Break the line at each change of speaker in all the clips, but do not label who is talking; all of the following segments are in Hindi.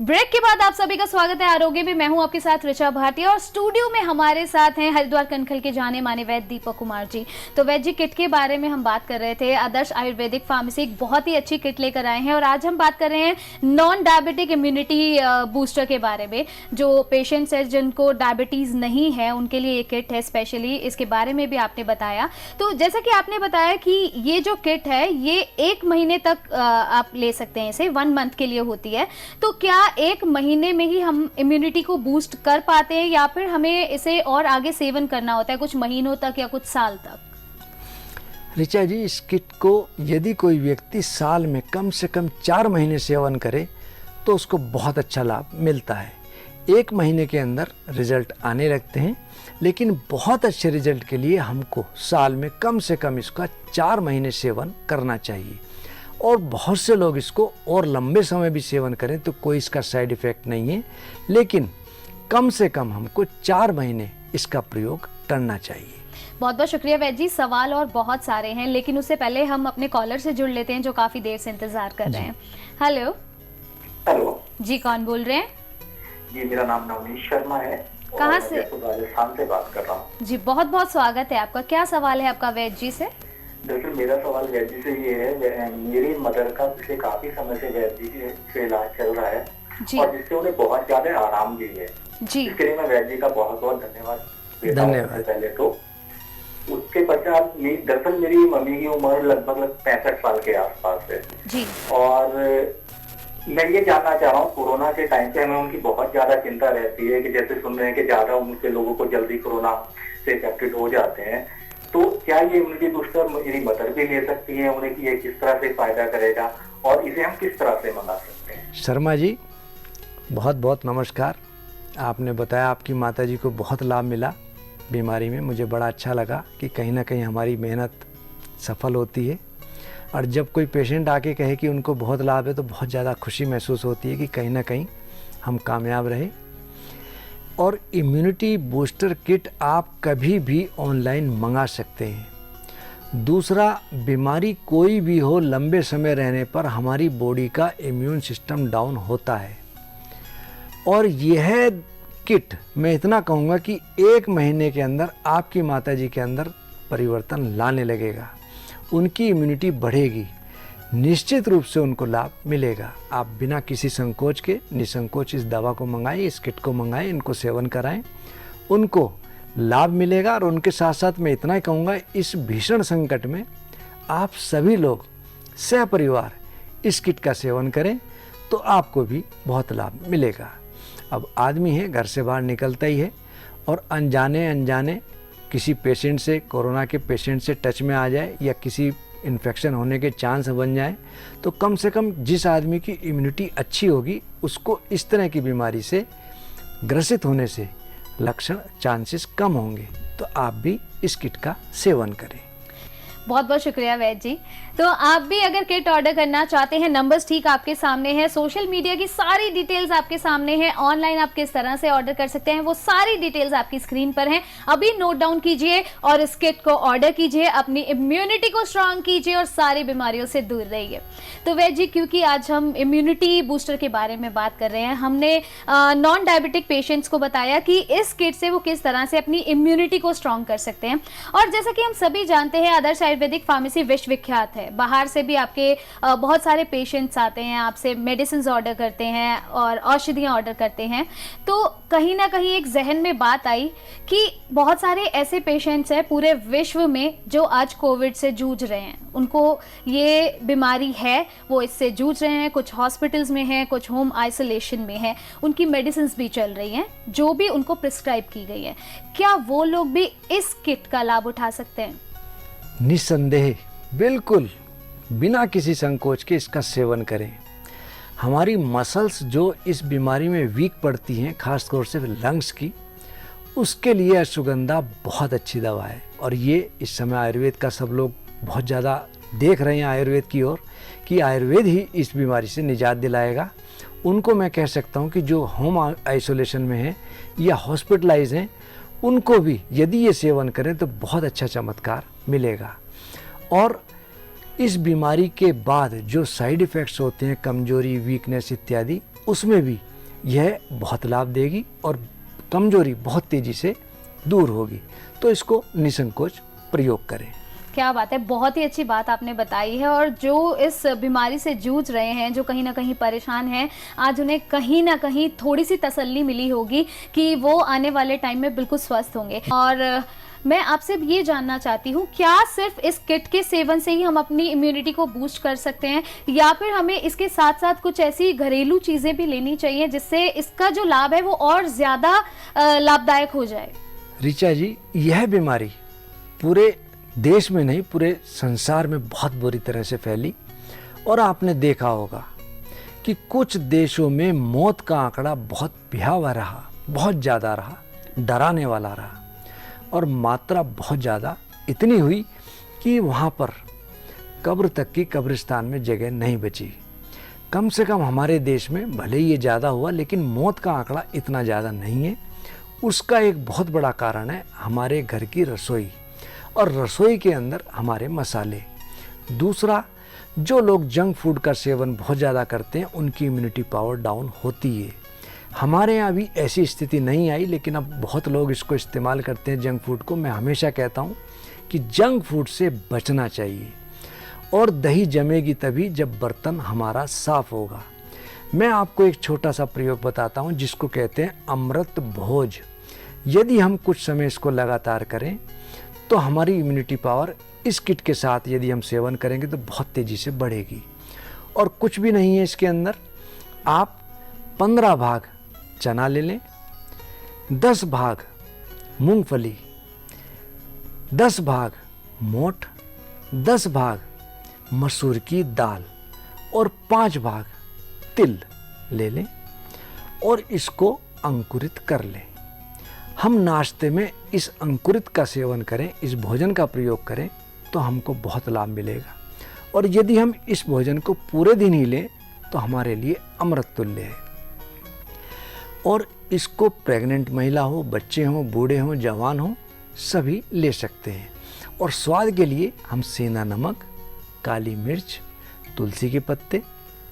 ब्रेक के बाद आप सभी का स्वागत है आरोग्य में। मैं हूं आपके साथ ऋचा भाटिया और स्टूडियो में हमारे साथ हैं हरिद्वार कनखल के जाने माने वैद्य दीपक कुमार जी। तो वैद्य जी, किट के बारे में हम बात कर रहे थे। आदर्श आयुर्वेदिक फार्मेसी एक बहुत ही अच्छी किट लेकर आए हैं और आज हम बात कर रहे हैं नॉन डायबिटिक इम्यूनिटी बूस्टर के बारे में। जो पेशेंट्स है जिनको डायबिटीज नहीं है उनके लिए ये किट है स्पेशली, इसके बारे में भी आपने बताया। तो जैसा कि आपने बताया कि ये जो किट है ये 1 महीने तक आप ले सकते हैं, इसे 1 मंथ के लिए होती है। तो क्या 1 महीने में ही हम इम्यूनिटी को बूस्ट कर पाते हैं या फिर हमें इसे और आगे सेवन करना होता है कुछ महीनों तक या कुछ साल तक?
ऋचा जी, इस किट को यदि कोई व्यक्ति साल में कम से कम 4 महीने सेवन करे तो उसको बहुत अच्छा लाभ मिलता है। 1 महीने के अंदर रिजल्ट आने लगते हैं, लेकिन बहुत अच्छे रिजल्ट के लिए हमको साल में कम से कम इसका 4 महीने सेवन करना चाहिए। और बहुत से लोग इसको और लंबे समय भी सेवन करें तो कोई इसका साइड इफ़ेक्ट नहीं है, लेकिन कम से कम हमको 4 महीने इसका प्रयोग करना चाहिए।
बहुत बहुत शुक्रिया वैद्य जी। सवाल और बहुत सारे हैं, लेकिन उससे पहले हम अपने कॉलर से जुड़ लेते हैं जो काफ़ी देर से इंतज़ार कर रहे हैं। हेलो
हेलो
जी, कौन बोल रहे हैं?
जी, मेरा नाम नवनीत शर्मा है।
कहाँ से?
राजस्थान से बात कर रहा हूँ।
जी, बहुत बहुत स्वागत है आपका। क्या सवाल है आपका वैद्य जी से?
दरअसल मेरा सवाल वैद्य जी से ये है, मेरी मदर का पिछले काफी समय से वैद्य जी से इलाज चल रहा है
जी
और जिससे उन्हें बहुत ज्यादा आराम भी है
जी।
इसके लिए मैं वैद्य जी का बहुत बहुत धन्यवाद देता हूँ। पहले तो उसके पश्चात दरअसल मेरी मम्मी की उम्र लगभग 65 साल के आसपास है
जी।
और मैं ये जानना चाह रहा हूँ, कोरोना के टाइम पे हमें उनकी बहुत ज्यादा चिंता रहती है कि जैसे सुन रहे हैं कि ज्यादा उम्र के लोगों को जल्दी कोरोना से इफेक्टेड हो जाते हैं, तो क्या ये इम्यूनिटी बूस्टर मेरी मदर भी ले सकती है? उन्हें ये किस तरह से फायदा करेगा और इसे हम किस तरह से मंगा सकते हैं?
शर्मा जी, बहुत बहुत नमस्कार। आपने बताया आपकी माताजी को बहुत लाभ मिला बीमारी में। मुझे बड़ा अच्छा लगा कि कहीं ना कहीं हमारी मेहनत सफल होती है, और जब कोई पेशेंट आके कहे कि उनको बहुत लाभ है तो बहुत ज़्यादा खुशी महसूस होती है कि कहीं ना कहीं हम कामयाब रहे। और इम्यूनिटी बूस्टर किट आप कभी भी ऑनलाइन मंगा सकते हैं। दूसरा, बीमारी कोई भी हो, लंबे समय रहने पर हमारी बॉडी का इम्यून सिस्टम डाउन होता है। और यह किट मैं इतना कहूँगा कि 1 महीने के अंदर आपकी माताजी के अंदर परिवर्तन लाने लगेगा, उनकी इम्यूनिटी बढ़ेगी, निश्चित रूप से उनको लाभ मिलेगा। आप बिना किसी संकोच के निसंकोच इस दवा को मंगाएं, इस किट को मंगाएं, इनको सेवन कराएं, उनको लाभ मिलेगा। और उनके साथ साथ मैं इतना ही कहूँगा, इस भीषण संकट में आप सभी लोग सहपरिवार इस किट का सेवन करें तो आपको भी बहुत लाभ मिलेगा। अब आदमी है, घर से बाहर निकलता ही है और अनजाने किसी पेशेंट से, कोरोना के पेशेंट से टच में आ जाए या किसी इन्फेक्शन होने के चांस बन जाए, तो कम से कम जिस आदमी की इम्यूनिटी अच्छी होगी उसको इस तरह की बीमारी से ग्रसित होने से लक्षण, चांसेस कम होंगे। तो आप भी इस किट का सेवन करें।
बहुत बहुत शुक्रिया वैद्य जी। तो आप भी अगर किट ऑर्डर करना चाहते हैं, नंबर्स ठीक आपके सामने हैं, सोशल मीडिया की सारी डिटेल्स आपके सामने हैं, ऑनलाइन आप किस तरह से ऑर्डर कर सकते हैं वो सारी डिटेल्स आपकी स्क्रीन पर हैं। अभी नोट डाउन कीजिए और इस किट को ऑर्डर कीजिए, अपनी इम्यूनिटी को स्ट्रांग कीजिए और सारी बीमारियों से दूर रहिए। तो वैद्य जी, क्योंकि आज हम इम्यूनिटी बूस्टर के बारे में बात कर रहे हैं, हमने नॉन डायबिटिक पेशेंट्स को बताया कि इस किट से वो किस तरह से अपनी इम्यूनिटी को स्ट्रांग कर सकते हैं। और जैसा कि हम सभी जानते हैं, आदर्श आयुर्वेदिक फार्मेसी विश्वविख्यात है। बाहर से भी आपके बहुत सारे पेशेंट्स आते हैं, आपसे मेडिसिन ऑर्डर करते हैं और औषधियाँ ऑर्डर करते हैं। तो कहीं ना कहीं एक जहन में बात आई कि बहुत सारे ऐसे पेशेंट्स हैं पूरे विश्व में जो आज कोविड से जूझ रहे हैं, उनको ये बीमारी है, वो इससे जूझ रहे हैं, कुछ हॉस्पिटल्स में हैं, कुछ होम आइसोलेशन में हैं, उनकी मेडिसिन भी चल रही हैं जो भी उनको प्रिस्क्राइब की गई है। क्या वो लोग भी इस किट का लाभ उठा सकते हैं?
निस्संदेह, बिल्कुल बिना किसी संकोच के इसका सेवन करें। हमारी मसल्स जो इस बीमारी में वीक पड़ती हैं, खास तौर से लंग्स की, उसके लिए अश्वगंधा बहुत अच्छी दवा है। और ये इस समय आयुर्वेद का सब लोग बहुत ज़्यादा देख रहे हैं आयुर्वेद की ओर, कि आयुर्वेद ही इस बीमारी से निजात दिलाएगा। उनको मैं कह सकता हूँ कि जो होम आइसोलेशन में हैं या हॉस्पिटलाइज हैं, उनको भी यदि ये सेवन करें तो बहुत अच्छा चमत्कार मिलेगा। और इस बीमारी के बाद जो साइड इफ़ेक्ट्स होते हैं, कमजोरी, वीकनेस इत्यादि, उसमें भी यह बहुत लाभ देगी और कमजोरी बहुत तेज़ी से दूर होगी। तो इसको निसंकोच प्रयोग करें।
क्या बात है, बहुत ही अच्छी बात आपने बताई है। और जो इस बीमारी से जूझ रहे हैं, जो कहीं ना कहीं परेशान हैं, आज उन्हें कहीं ना कहीं थोड़ी सी तसल्ली मिली होगी कि वो आने वाले टाइम में बिल्कुल स्वस्थ होंगे। और मैं आपसे ये जानना चाहती हूँ, क्या सिर्फ इस किट के सेवन से ही हम अपनी इम्यूनिटी को बूस्ट कर सकते हैं, या फिर हमें इसके साथ साथ कुछ ऐसी घरेलू चीज़ें भी लेनी चाहिए जिससे इसका जो लाभ है वो और ज़्यादा लाभदायक हो जाए?
ऋचा जी, यह बीमारी पूरे देश में नहीं, पूरे संसार में बहुत बुरी तरह से फैली। और आपने देखा होगा कि कुछ देशों में मौत का आंकड़ा बहुत भयावह रहा, बहुत ज़्यादा रहा, डराने वाला रहा। और मात्रा बहुत ज़्यादा इतनी हुई कि वहाँ पर कब्र तक की कब्रिस्तान में जगह नहीं बची। कम से कम हमारे देश में भले ही ये ज़्यादा हुआ, लेकिन मौत का आंकड़ा इतना ज़्यादा नहीं है। उसका एक बहुत बड़ा कारण है हमारे घर की रसोई, और रसोई के अंदर हमारे मसाले। दूसरा, जो लोग जंक फूड का सेवन बहुत ज़्यादा करते हैं उनकी इम्यूनिटी पावर डाउन होती है। हमारे यहाँ भी ऐसी स्थिति नहीं आई, लेकिन अब बहुत लोग इसको इस्तेमाल करते हैं जंक फूड को। मैं हमेशा कहता हूँ कि जंक फूड से बचना चाहिए। और दही जमेगी तभी जब बर्तन हमारा साफ होगा। मैं आपको एक छोटा सा प्रयोग बताता हूँ जिसको कहते हैं अमृत भोज। यदि हम कुछ समय इसको लगातार करें तो हमारी इम्यूनिटी पावर इस किट के साथ यदि हम सेवन करेंगे तो बहुत तेज़ी से बढ़ेगी। और कुछ भी नहीं है इसके अंदर। आप 15 भाग चना ले लें, 10 भाग मूंगफली, 10 भाग मोठ, 10 भाग मसूर की दाल और 5 भाग तिल ले लें और इसको अंकुरित कर लें। हम नाश्ते में इस अंकुरित का सेवन करें, इस भोजन का प्रयोग करें तो हमको बहुत लाभ मिलेगा। और यदि हम इस भोजन को पूरे दिन ही लें तो हमारे लिए अमृत तुल्य है। और इसको प्रेग्नेंट महिला हो, बच्चे हों, बूढ़े हों, जवान हों, सभी ले सकते हैं। और स्वाद के लिए हम सेंधा नमक, काली मिर्च, तुलसी के पत्ते,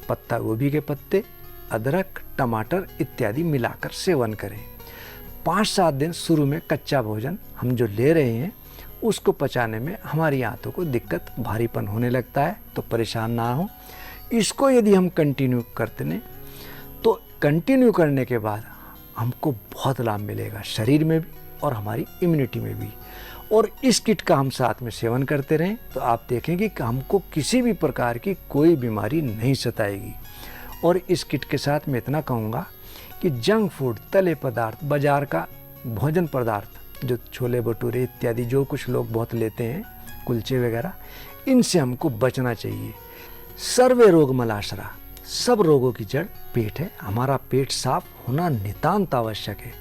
पत्ता गोभी के पत्ते, अदरक, टमाटर इत्यादि मिलाकर सेवन करें। 5-7 दिन शुरू में कच्चा भोजन हम जो ले रहे हैं उसको पचाने में हमारी आंतों को दिक्कत, भारीपन होने लगता है, तो परेशान ना हो। इसको यदि हम कंटिन्यू करते हैं तो कंटिन्यू करने के बाद हमको बहुत लाभ मिलेगा, शरीर में भी और हमारी इम्यूनिटी में भी। और इस किट का हम साथ में सेवन करते रहें तो आप देखेंगे कि हमको किसी भी प्रकार की कोई बीमारी नहीं सताएगी। और इस किट के साथ मैं इतना कहूँगा कि जंक फूड, तले पदार्थ, बाजार का भोजन पदार्थ, जो छोले भटूरे इत्यादि जो कुछ लोग बहुत लेते हैं, कुलचे वगैरह, इनसे हमको बचना चाहिए। सर्वे रोग मलाशरा, सब रोगों की जड़ पेट है। हमारा पेट साफ होना नितांत आवश्यक है।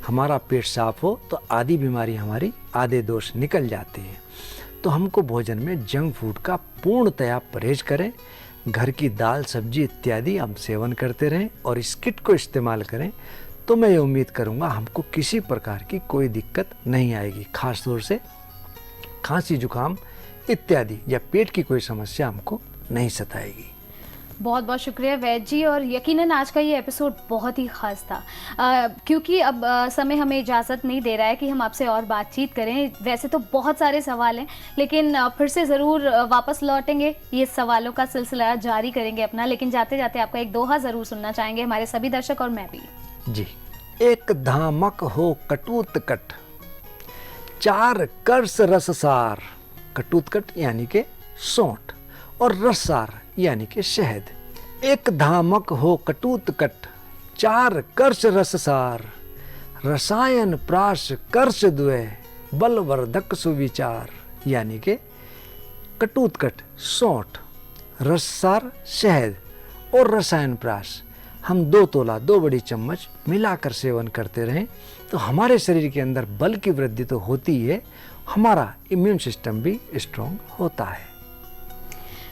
हमारा पेट साफ हो तो आधी बीमारी हमारी, आधे दोष निकल जाते हैं। तो हमको भोजन में जंक फूड का पूर्णतया परहेज करें। घर की दाल, सब्जी इत्यादि हम सेवन करते रहें और इस किट को इस्तेमाल करें तो मैं ये उम्मीद करूँगा हमको किसी प्रकार की कोई दिक्कत नहीं आएगी। खास तौर से खांसी, जुकाम इत्यादि या पेट की कोई समस्या हमको नहीं सताएगी।
बहुत बहुत शुक्रिया वैद्य जी। और यकीनन आज का ये एपिसोड बहुत ही ख़ास था, क्योंकि अब समय हमें इजाज़त नहीं दे रहा है कि हम आपसे और बातचीत करें। वैसे तो बहुत सारे सवाल हैं, लेकिन फिर से ज़रूर वापस लौटेंगे, ये सवालों का सिलसिला जारी करेंगे अपना। लेकिन जाते जाते आपका एक दोहा ज़रूर सुनना चाहेंगे हमारे सभी दर्शक और मैं भी।
जी। एक धामक हो कटूत कट, 4 कर्ष रससार। कटूत कट यानी के सौंठ और रससार यानी कि शहद। एक धामक हो कटूत कट, 4 कर्ष रससार। रसायन प्राश कर्ष द्वय, बलवर्धक सुविचार। यानी कि कटूत कट सौंठ, रससार शहद और रसायन प्राश हम 2 तोला 2 बड़ी चम्मच मिलाकर सेवन करते रहें तो हमारे शरीर के अंदर बल की वृद्धि तो होती है, हमारा इम्यून सिस्टम भी स्ट्रॉन्ग होता है।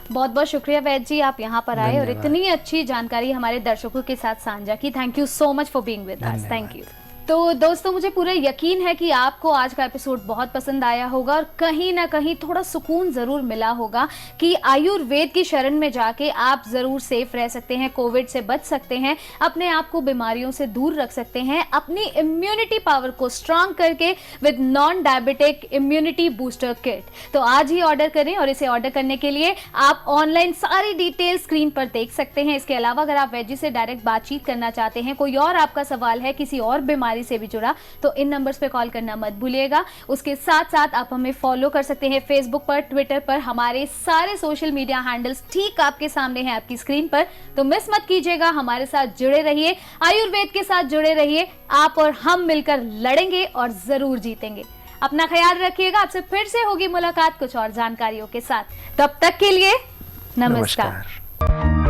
बहुत बहुत शुक्रिया वैद्य जी, आप यहाँ पर आए और इतनी अच्छी जानकारी हमारे दर्शकों के साथ साझा की। Thank you so much for being with us. Thank you. तो दोस्तों मुझे पूरा यकीन है कि आपको आज का एपिसोड बहुत पसंद आया होगा और कहीं ना कहीं थोड़ा सुकून जरूर मिला होगा कि आयुर्वेद की शरण में जाके आप जरूर सेफ रह सकते हैं, कोविड से बच सकते हैं, अपने आप को बीमारियों से दूर रख सकते हैं, अपनी इम्यूनिटी पावर को स्ट्रांग करके with non diabetic immunity booster kit. तो आज ही ऑर्डर करें और इसे ऑर्डर करने के लिए आप ऑनलाइन सारी डिटेल स्क्रीन पर देख सकते हैं। इसके अलावा अगर आप वेजी से डायरेक्ट बातचीत करना चाहते हैं, कोई और आपका सवाल है किसी और बीमारी से भी जुड़ा, तो इन नंबर्स पे कॉल करना मत भूलिएगा। उसके साथ साथ आप हमें फॉलो कर सकते हैं फेसबुक पर, ट्विटर पर, हमारे सारे सोशल मीडिया हैंडल्स ठीक आपके सामने हैं आपकी स्क्रीन पर। तो मिस मत कीजिएगा, हमारे साथ जुड़े रहिए, आयुर्वेद के साथ जुड़े रहिए। आप और हम मिलकर लड़ेंगे और जरूर जीतेंगे। अपना ख्याल रखिएगा, आपसे फिर से होगी मुलाकात कुछ और जानकारियों के साथ। तब तक के लिए नमस्कार।